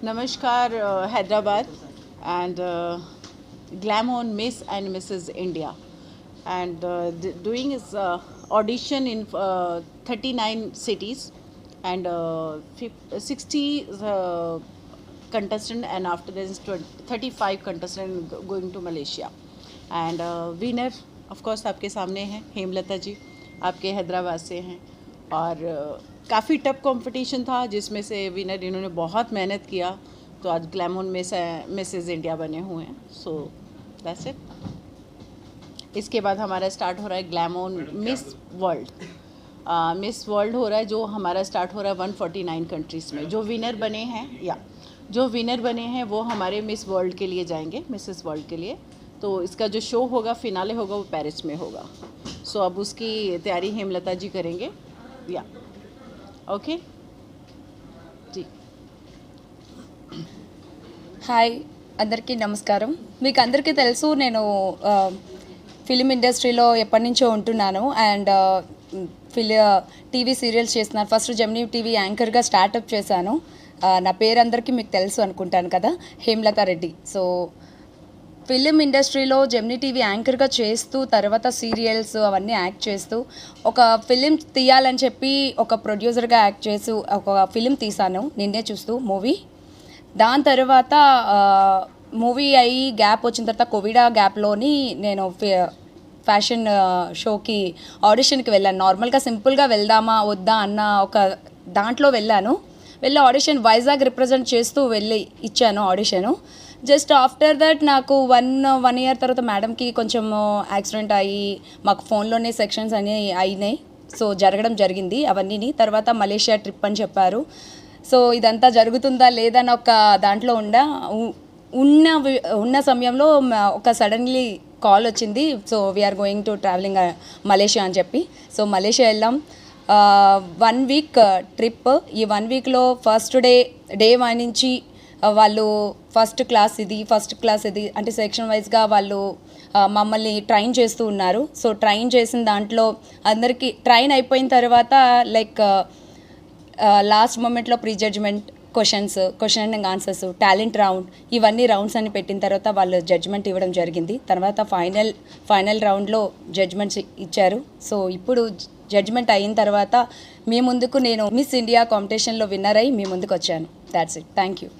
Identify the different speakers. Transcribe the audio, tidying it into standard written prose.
Speaker 1: Namaskar, Hyderabad, and Glam on Miss and Mrs. India, and doing his audition in 39 cities and 60 contestant, and after there is 35 contestant going to Malaysia, and winner of course आपके सामने हैं हेमलता जी, आपके हैदराबाद से हैं और काफ़ी tough competition था जिसमें से विनर इन्होंने बहुत मेहनत किया तो आज ग्लैमोन मिसेस इंडिया बने हुए हैं. So that's it. इसके बाद हमारा स्टार्ट हो रहा है ग्लैमोन मिस वर्ल्ड. मिस वर्ल्ड हो रहा है जो हमारा स्टार्ट हो रहा है 149 कंट्रीज़ में. जो विनर बने हैं वो हमारे मिस वर्ल्ड के लिए जाएंगे, मिसेस वर्ल्ड के लिए. तो इसका जो शो होगा, फिनाले होगा, वो पेरिस में होगा. सो अब उसकी तैयारी हेमलता जी करेंगे. या ఓకే జీ.
Speaker 2: హాయ్, అందరికీ నమస్కారం. మీకు అందరికీ తెలుసు నేను ఫిలిం ఇండస్ట్రీలో ఎప్పటి నుంచో ఉంటున్నాను అండ్ టీవీ సీరియల్స్ చేస్తున్నాను. ఫస్ట్ జెమినీ టీవీ యాంకర్గా స్టార్టప్ చేశాను. నా పేరు అందరికీ మీకు తెలుసు అనుకుంటాను కదా, హేమలతా రెడ్డి. సో ఫిలిం ఇండస్ట్రీలో జెమినీ టీవీ యాంకర్గా చేస్తూ తర్వాత సీరియల్స్ అవన్నీ యాక్ట్ చేస్తూ ఒక ఫిలిం తీయాలని చెప్పి ఒక ప్రొడ్యూసర్గా యాక్ట్ చేసి ఒక ఫిలిం తీశాను, నిన్నే చూస్తూ మూవీ. దాని తర్వాత మూవీ అయ్యి గ్యాప్ వచ్చిన తర్వాత కోవిడ్ గ్యాప్లోని నేను ఫ్యాషన్ షోకి ఆడిషన్కి వెళ్ళాను. నార్మల్గా సింపుల్గా వెళ్దామా వద్దా అన్న ఒక దాంట్లో వెళ్ళి ఆడిషన్ వైజాగ్ రిప్రజెంట్ చేస్తూ ఇచ్చాను ఆడిషను. జస్ట్ ఆఫ్టర్ దట్ నాకు వన్ ఇయర్ తర్వాత మేడంకి కొంచెం యాక్సిడెంట్ అయ్యి మాకు ఫోన్లోనే సెక్షన్స్ అన్నీ అయినాయి. సో జరిగింది అవన్నీ. తర్వాత మలేషియా ట్రిప్ అని చెప్పారు. సో ఇదంతా జరుగుతుందా లేదా అని ఒక దాంట్లో ఉన్న సమయంలో ఒక సడన్లీ కాల్ వచ్చింది. So we are going to travelling Malaysia అని చెప్పి. సో మలేషియా వెళ్ళాం. 1 వీక్ ట్రిప్. ఈ 1 వీక్లో ఫస్ట్ డే 1 నుంచి వాళ్ళు ఫస్ట్ క్లాస్ ఇది అంటే సెక్షన్ వైజ్గా వాళ్ళు మమ్మల్ని ట్రైన్ చేస్తూ ఉన్నారు. సో ట్రైన్ చేసిన దాంట్లో అందరికీ ట్రైన్ అయిపోయిన తర్వాత లైక్ లాస్ట్ మూమెంట్లో pre judgement question and answers, talent round, ఇవన్నీ రౌండ్స్ అని పెట్టిన తర్వాత వాళ్ళు జడ్జ్మెంట్ ఇవ్వడం జరిగింది. తర్వాత ఫైనల్ రౌండ్లో జడ్జ్మెంట్స్ ఇచ్చారు. సో ఇప్పుడు జడ్జ్మెంట్ అయిన తర్వాత మీ ముందుకు నేను మిస్ ఇండియా కాంపిటీషన్లో విన్నర్ అయ్యి మీ ముందుకు వచ్చాను. That's it. Thank you.